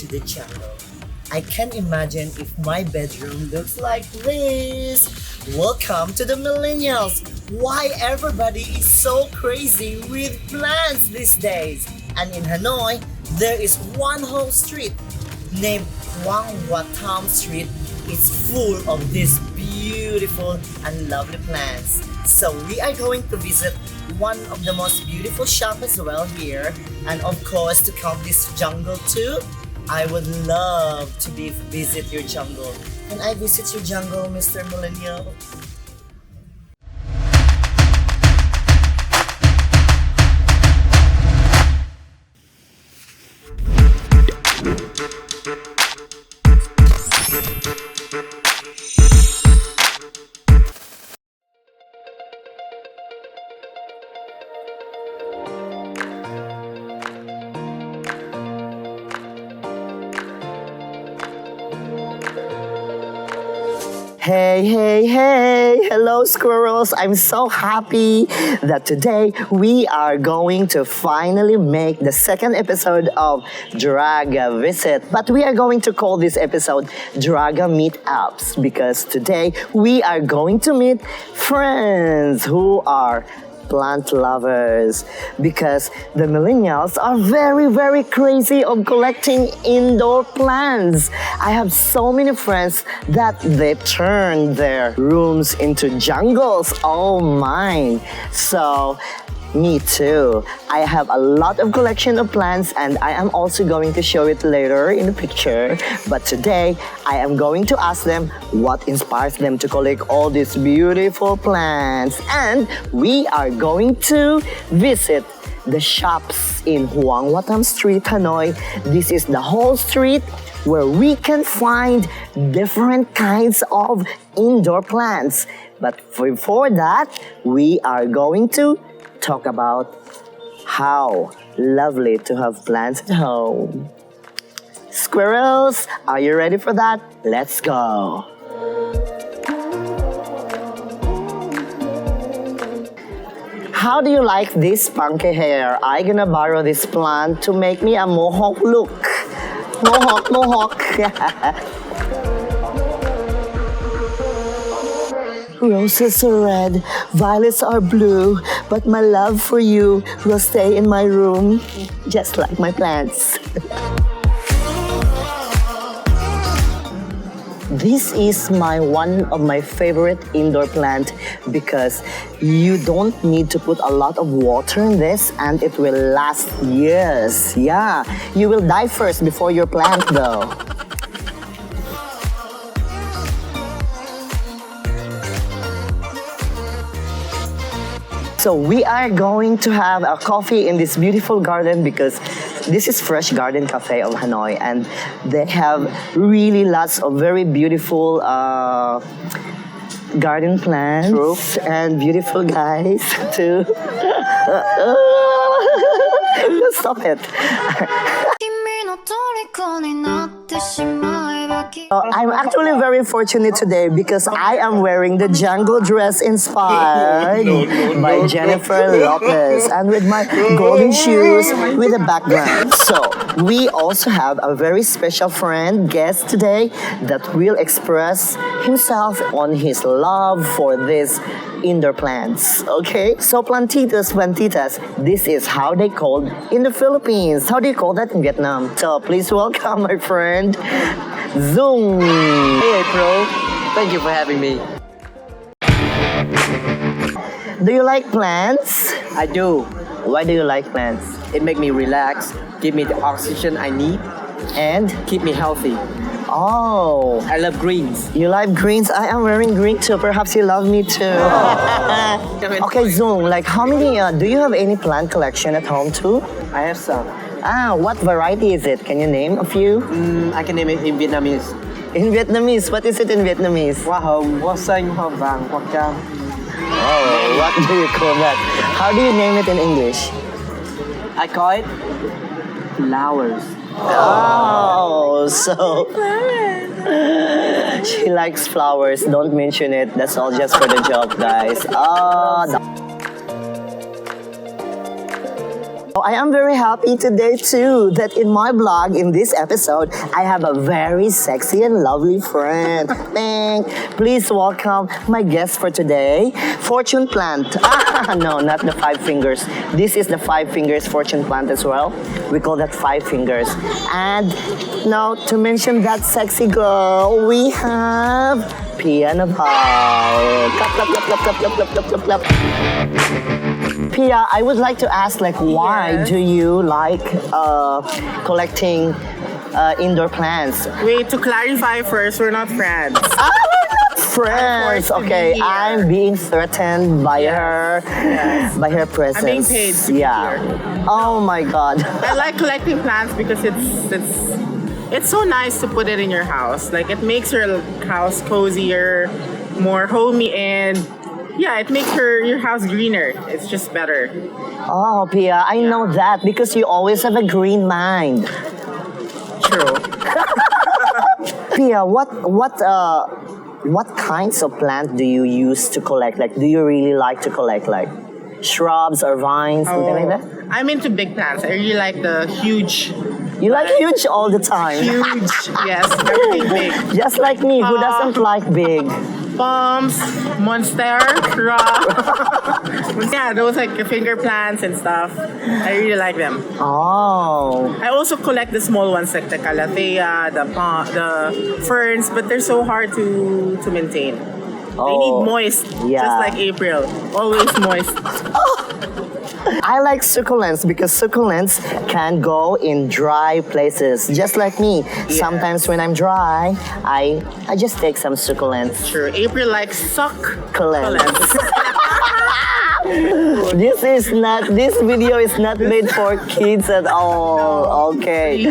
the jungle. I can imagine if my bedroom looks like this. Welcome to the Millennials. Why everybody is so crazy with plants these days. And in Hanoi, there is one whole street named Hoang Hoa Tham Street. It's full of these beautiful and lovely plants. So we are going to visit one of the most beautiful shops as well here. And of course, to count this jungle too, I would love to visit your jungle. Can I visit your jungle, Mr. Millennial? Hey, hello squirrels. I'm so happy that today we are going to finally make the second episode of Draga Visit. But we are going to call this episode Draga Meetups because today we are going to meet friends who are plant lovers because the millennials are very crazy of collecting indoor plants. I have so many friends that they turn their rooms into jungles. Oh my. So me too. I have a lot of collection of plants and I am also going to show it later in the picture. But today, I am going to ask them what inspires them to collect all these beautiful plants. And we are going to visit the shops in Hoang Hoa Tham Street, Hanoi. This is the whole street where we can find different kinds of indoor plants. But before that, we are going to talk about how lovely to have plants at home. Squirrels, are you ready for that? Let's go! How do you like this funky hair? I'm gonna borrow this plant to make me a mohawk look. Mohawk. Roses are red, violets are blue, but my love for you will stay in my room, just like my plants. This is one of my favorite indoor plant because you don't need to put a lot of water in this and it will last years. Yeah, you will die first before your plant though. So we are going to have a coffee in this beautiful garden because this is Fresh Garden Cafe of Hanoi and they have really lots of very beautiful garden plants. True. And beautiful guys too. Stop it. I'm actually very fortunate today because I am wearing the jungle dress inspired by Jennifer Lopez and with my golden shoes with a background. So we also have a very special friend guest today that will express himself on his love for this indoor plants. Okay, so plantitas, this is how they called in the Philippines. How do you call that in Vietnam? So please welcome my friend Zoom. Hey Pro, thank you for having me. Do you like plants? I do. Why do you like plants? It makes me relax, give me the oxygen I need, And keep me healthy. oh, I love greens. you like greens? I am wearing green too. Perhaps you love me too. Okay, Zoom. Like, how many? Do you have any plant collection at home too? I have some. What variety is it? Can you name a few? I can name it in Vietnamese. In Vietnamese, what is it in Vietnamese? Hoa hồng, hoa xanh, hoa vàng, hoa cam. Oh, what do you call that? How do you name it in English? I call it flowers. Oh, so she likes flowers. Don't mention it. That's all just for the joke, guys. I am very happy today too that in my blog, in this episode, I have a very sexy and lovely friend. Please welcome my guest for today, Fortune Plant. No, not the 5 fingers. This is the 5 fingers Fortune Plant as well. We call that 5 fingers. And now to mention that sexy girl, we have Pia Naval. Clap, clap, clap, clap, clap, clap, clap, clap, clap, clap. Pia, I would like to ask, like, why do you like collecting indoor plants? Wait, to clarify first, we're not friends. Friends, okay. Here. I'm being threatened by her, by her presence. I'm being paid to be here. Oh my God. I like collecting plants because it's so nice to put it in your house. Like it makes your house cozier, more homey, and yeah, it makes your house greener. It's just better. Oh, Pia, I know that because you always have a green mind. True. Pia, what kinds of plant do you use to collect? Like, do you really like to collect like shrubs or vines, something like that? I'm into big plants. I really like the huge. You like huge all the time. Huge, yes, everything big. Just like me, who doesn't like big? Palms, monstera, yeah, those like finger plants and stuff. I really like them. Oh. I also collect the small ones like the calathea, the ferns, but they're so hard to maintain. They need moist, just like April. Always moist. I like succulents because succulents can go in dry places, just like me. Sometimes when I'm dry, I just take some succulents. True. April likes Succulents. This video is not made for kids at all. Okay.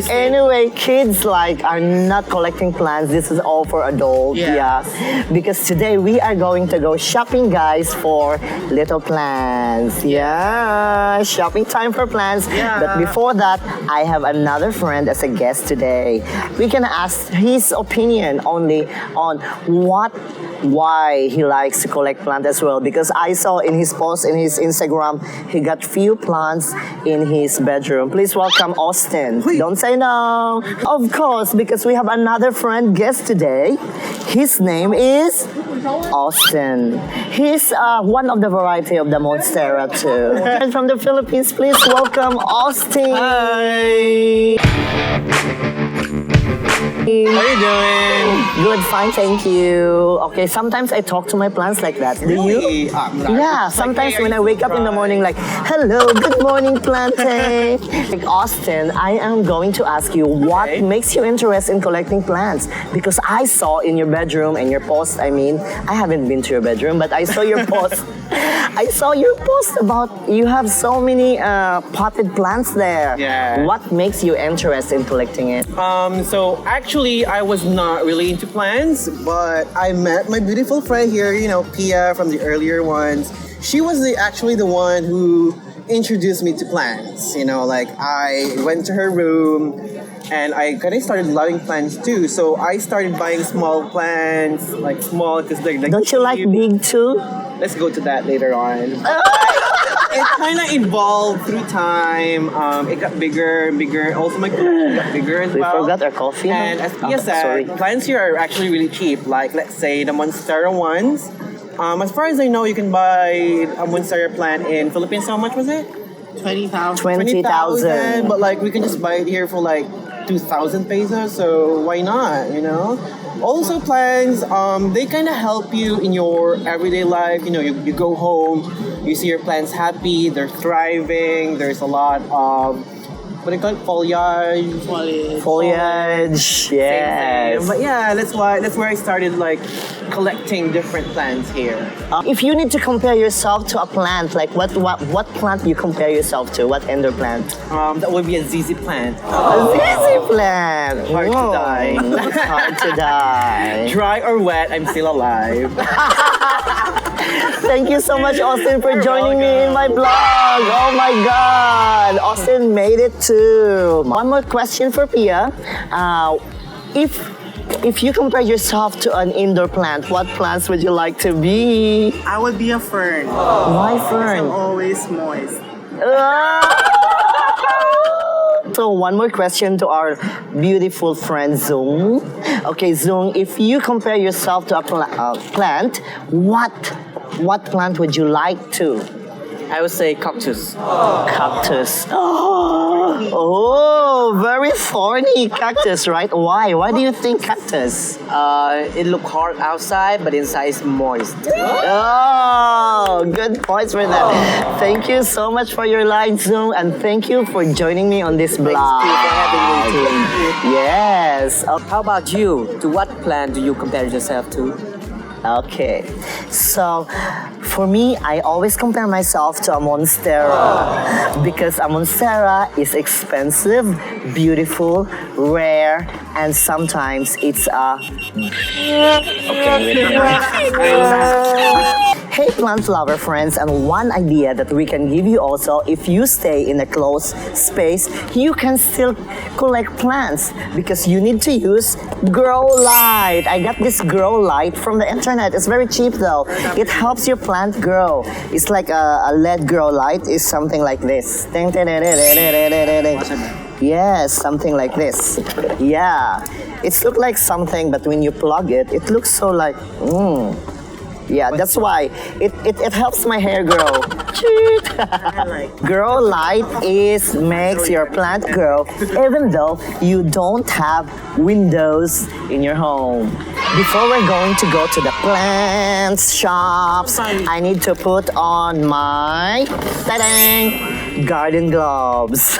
Anyway, kids are not collecting plants. This is all for adults. Yeah. Because today we are going to go shopping, guys, for little plants. Yeah. Shopping time for plants. Yeah. But before that, I have another friend as a guest today. We can ask his opinion only on why he likes to collect plants as well, because I saw in his post in his Instagram he got few plants in his bedroom. Please welcome Austin. Don't say no. Of course, because we have another friend guest today. His name is Austin. He's one of the variety of the Monstera too. And from the Philippines, please welcome Austin. Hi. How are you doing? Good, fine, thank you. Okay, sometimes I talk to my plants like that. Do you? Yeah, sometimes when I wake up in the morning, like, hello, good morning, plante. Like, Austin, I am going to ask you what makes you interested in collecting plants? Because I saw in your bedroom and your post, I haven't been to your bedroom, but I saw your post. I saw your post about you have so many potted plants there. Yeah. What makes you interested in collecting it? So actually, I was not really into plants, but I met my beautiful friend here, Pia from the earlier ones. She was actually the one who introduced me to plants. I went to her room and I kind of started loving plants too. So I started buying small plants, like small, because they're like. Don't you like big too? Let's go to that later on. It kind of evolved through time. It got bigger and bigger. Also, my collection got bigger as well. We forgot our coffee. And as Pia said, plants here are actually really cheap. Like, let's say the Monstera ones. As far as I know, you can buy a Monstera plant in Philippines. How much was it? 20,000. 20,000. But like, we can just buy it here for like 2,000 pesos. So why not? Also, plants, they kind of help you in your everyday life. You go home, you see your plants happy, they're thriving. There's a lot of, what do you call it? Foliage. Yes. But yeah, that's where I started collecting different plants here. If you need to compare yourself to a plant, like what plant you compare yourself to? What indoor plant? That would be a ZZ plant. A ZZ plant. Hard to die. Hard to die. Dry or wet, I'm still alive. Thank you so much, Austin, for joining me in my blog. Oh my God, Austin made it too. One more question for Pia. If you compare yourself to an indoor plant, what plants would you like to be? I would be a fern. Why I'm fern? always moist. So one more question to our beautiful friend Zung. Okay, Zung, if you compare yourself to a plant, what plant would you like to? I would say cactus. Cactus. Oh, very thorny cactus, right? Why? Why do you think cactus? It look hard outside, but inside is moist. Oh, good points for that. Thank you so much for your line, Zoom, and thank you for joining me on this blog. Thank you for having me. Yes. How about you? To what plant do you compare yourself to? Okay. So, for me, I always compare myself to a monstera because a monstera is expensive, beautiful, rare, and sometimes it's a. Okay, Hey plant lover friends, and one idea that we can give you also, if you stay in a closed space, you can still collect plants because you need to use grow light. I got this grow light from the internet. It's very cheap though. It helps your plant grow. It's like a LED grow light is something like this. Yes, something like this. Yeah, it's look like something, but when you plug it, it looks so like, Yeah, that's why it helps my hair grow. Grow light makes your plant grow even though you don't have windows in your home. Before we're going to go to the plant shops, I need to put on my ta-dang, garden gloves.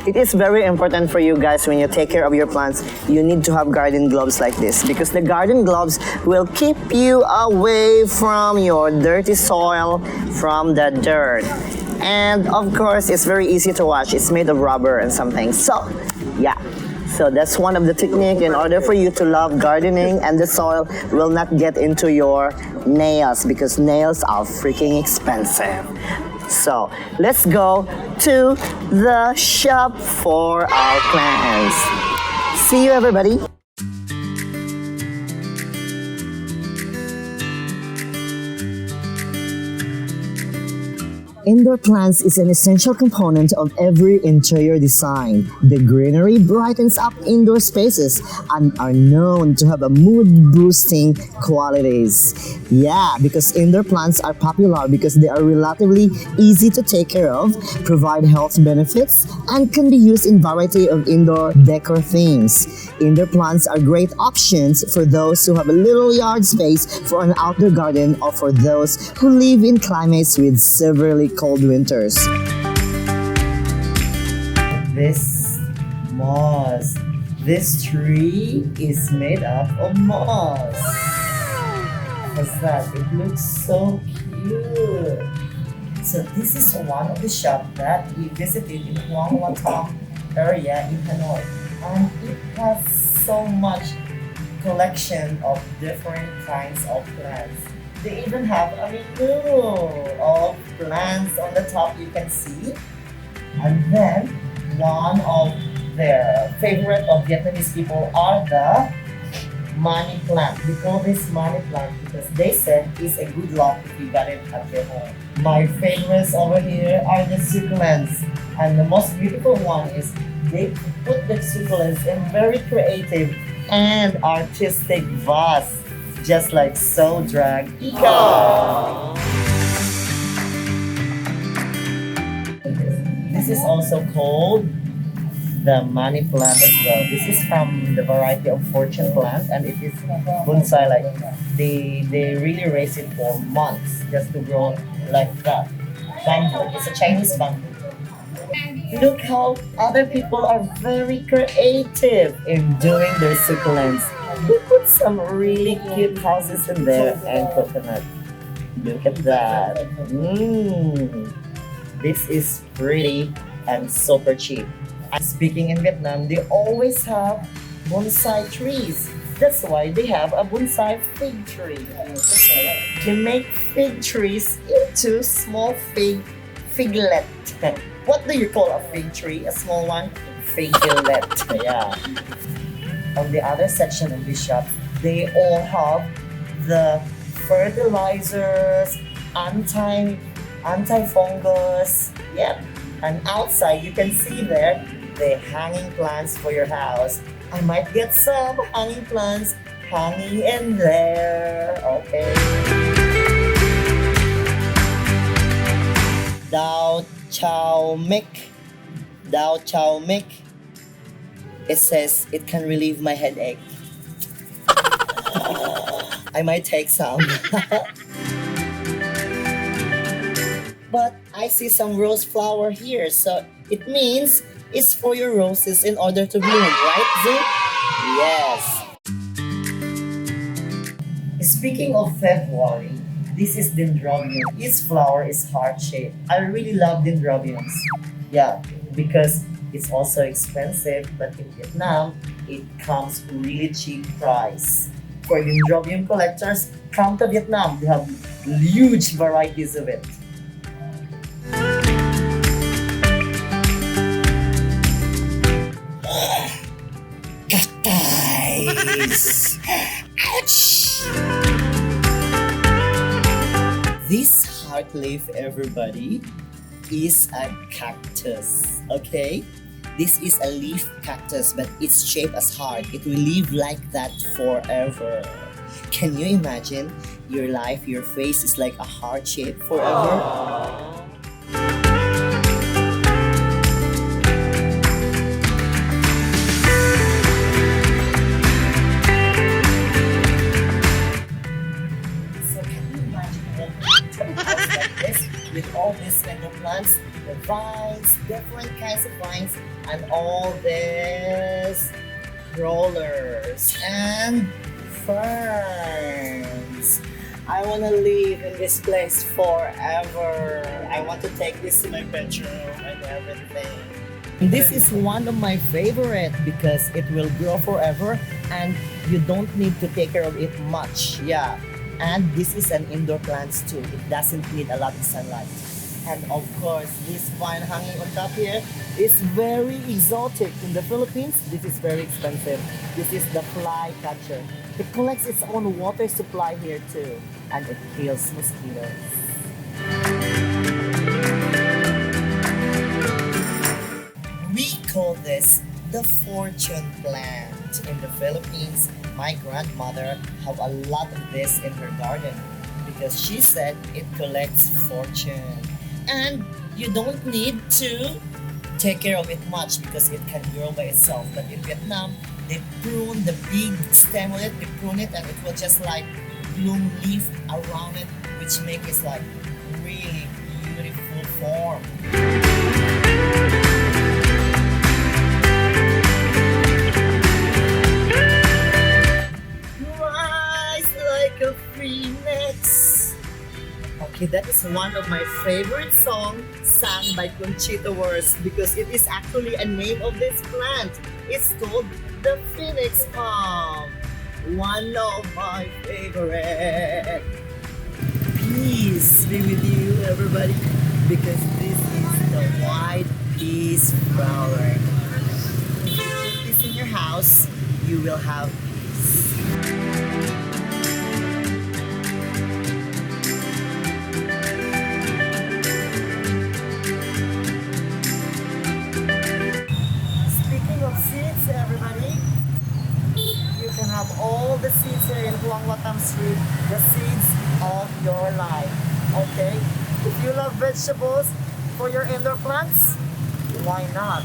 It is very important for you guys when you take care of your plants. You need to have garden gloves like this because the garden gloves will keep you away from your dirty soil, from the dirt. And of course, it's very easy to wash. It's made of rubber and something. So, yeah. So that's one of the technique in order for you to love gardening and the soil will not get into your nails because nails are freaking expensive. So let's go to the shop for our plants. See you everybody. Indoor plants is an essential component of every interior design. The greenery brightens up indoor spaces and are known to have a mood-boosting qualities. Yeah, because indoor plants are popular because they are relatively easy to take care of, provide health benefits, and can be used in variety of indoor decor themes. Indoor plants are great options for those who have a little yard space for an outdoor garden or for those who live in climates with severely cold winters. This moss. This tree is made up of moss. What's that? It looks so cute. So this is one of the shops that we visited in Hoang Hoa Tham area in Hanoi. And it has so much collection of different kinds of plants. They even have a menu of plants on the top you can see. And then one of their favorite of Vietnamese people are the money plant. We call this money plant because they said it's a good luck if you got it at your home. My favorites over here are the succulents. And the most beautiful one is they put the succulents in very creative and artistic vase, just like so drag eco. This is also called the money plant as well. This is from the variety of fortune plant and it is bonsai. Like they really raise it for months just to grow like that. Bamboo. It's a Chinese bamboo. Look how other people are very creative in doing their succulents. They put some really cute houses in there and coconut. Look at that. This is pretty and super cheap. And speaking in Vietnam, they always have bonsai trees. That's why they have a bonsai fig tree. They make fig trees into small figlet. What do you call a fig tree? A small one? Figlet. Yeah. On the other section of the shop, they all have the fertilizers, antifungus. Yep. And outside, you can see there the hanging plants for your house. I might get some hanging plants hanging in there. Okay. Dao Chow Mick. Dao Chow Mick. It says it can relieve my headache. I might take some. But I see some rose flower here, so it means it's for your roses in order to bloom, right, Zoo? Yes. Speaking of February, this is Dendrubium. Its flower is heart-shaped. I really love Dendrubiums. Yeah, because it's also expensive, but in Vietnam, it comes really cheap price. For Dendrubium collectors, come to Vietnam. They have huge varieties of it. Guys! Ouch! This heart leaf, everybody, is a cactus, okay? This is a leaf cactus, but it's shaped as heart. It will live like that forever. Can you imagine your life, your face is like a heart shape forever? So can you imagine a house like this with all these kind of plants, the vines, different kinds of vines, and all these rollers and ferns. I want to live in this place forever. I want to take this to my bedroom and everything. This is one of my favorite because it will grow forever and you don't need to take care of it much. Yeah. And this is an indoor plant too. It doesn't need a lot of sunlight. And of course, this vine hanging on top here is very exotic. In the Philippines, this is very expensive. This is the flycatcher. It collects its own water supply here too. And it kills mosquitoes. We call this the fortune plant. In the Philippines, my grandmother have a lot of this in her garden because she said it collects fortune. And you don't need to take care of it much because it can grow by itself. But in Vietnam, they prune the big stem of it, they prune it, and it will just like bloom leaf around it, which makes it like really beautiful form. Rise like a phoenix. Okay, that is one of my favorite songs sung by Conchita Wurst because it is actually a name of this plant. It's called the phoenix palm. One of my favorite. Peace be with you, everybody, because this is the white peace flower. If you put this in your house, you will have peace. Seeds, everybody. You can have all the seeds here in Hoang Hoa Tham Street, the seeds of your life. Okay? If you love vegetables for your indoor plants, why not?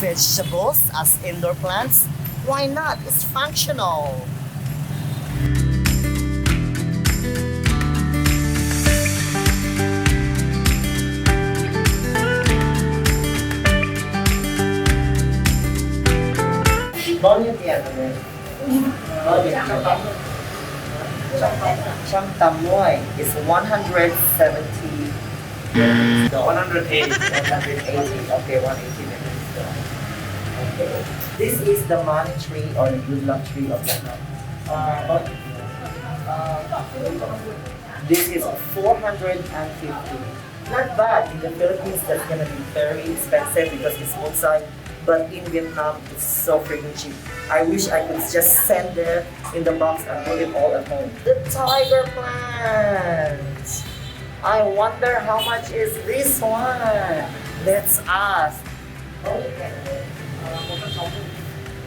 Vegetables as indoor plants, why not? It's functional. Bao nhiêu tiền rồi này? Bao nhiêu tiền? 180 is 170. 180. 180. Okay, 180 minutes. Okay. This is the money tree or the good luck tree of Vietnam. This is 450. Not bad. In the Philippines, that's gonna be very expensive because it's outside. But in Vietnam, it's so freaking cheap. I wish I could just send it in the box and put it all at home. The tiger plant! I wonder how much is this one? Let's ask. Okay.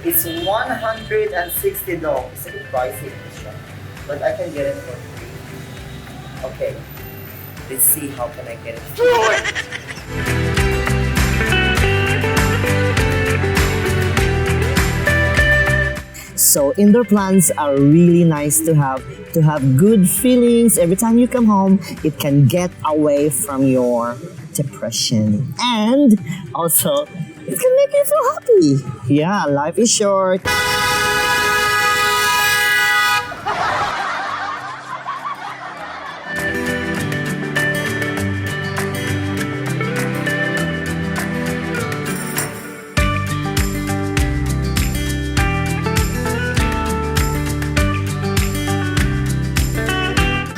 It's $160. It's a bit pricey in this shop, but I can get it for free. Okay. Let's see how can I get it for free. So indoor plants are really nice to have good feelings every time you come home. It can get away from your depression, and also it can make you feel happy. Yeah, life is short.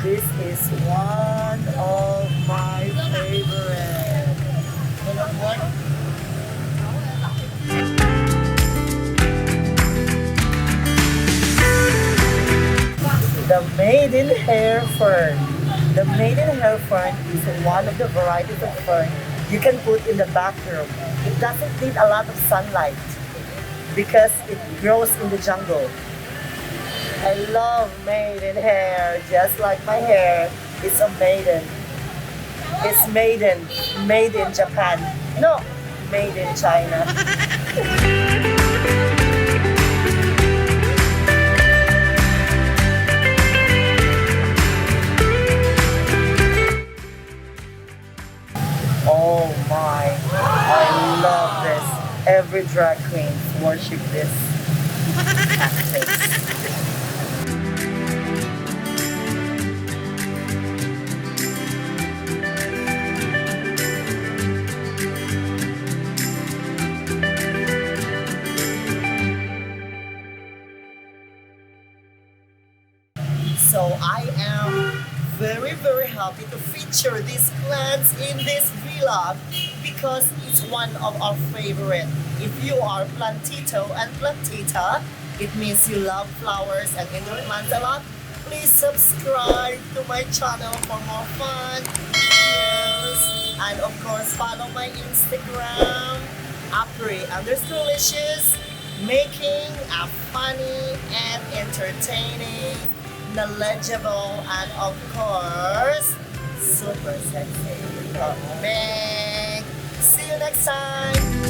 This is one of my favorite. You know what? The maiden hair fern. The maiden hair fern is one of the varieties of fern you can put in the bathroom. It doesn't need a lot of sunlight because it grows in the jungle. I love maiden hair, just like my hair. It's a maiden. It's maiden, made in Japan. No, made in China. Oh my, I love this. Every drag queen worship this cactus. So I am very happy to feature these plants in this vlog because it's one of our favorite. If you are plantito and plantita, it means you love flowers and indoor plants a lot. Please subscribe to my channel for more fun videos, and of course follow my Instagram, Apri_Licious, making a funny and entertaining, knowledgeable, and of course super sexy. See you next time.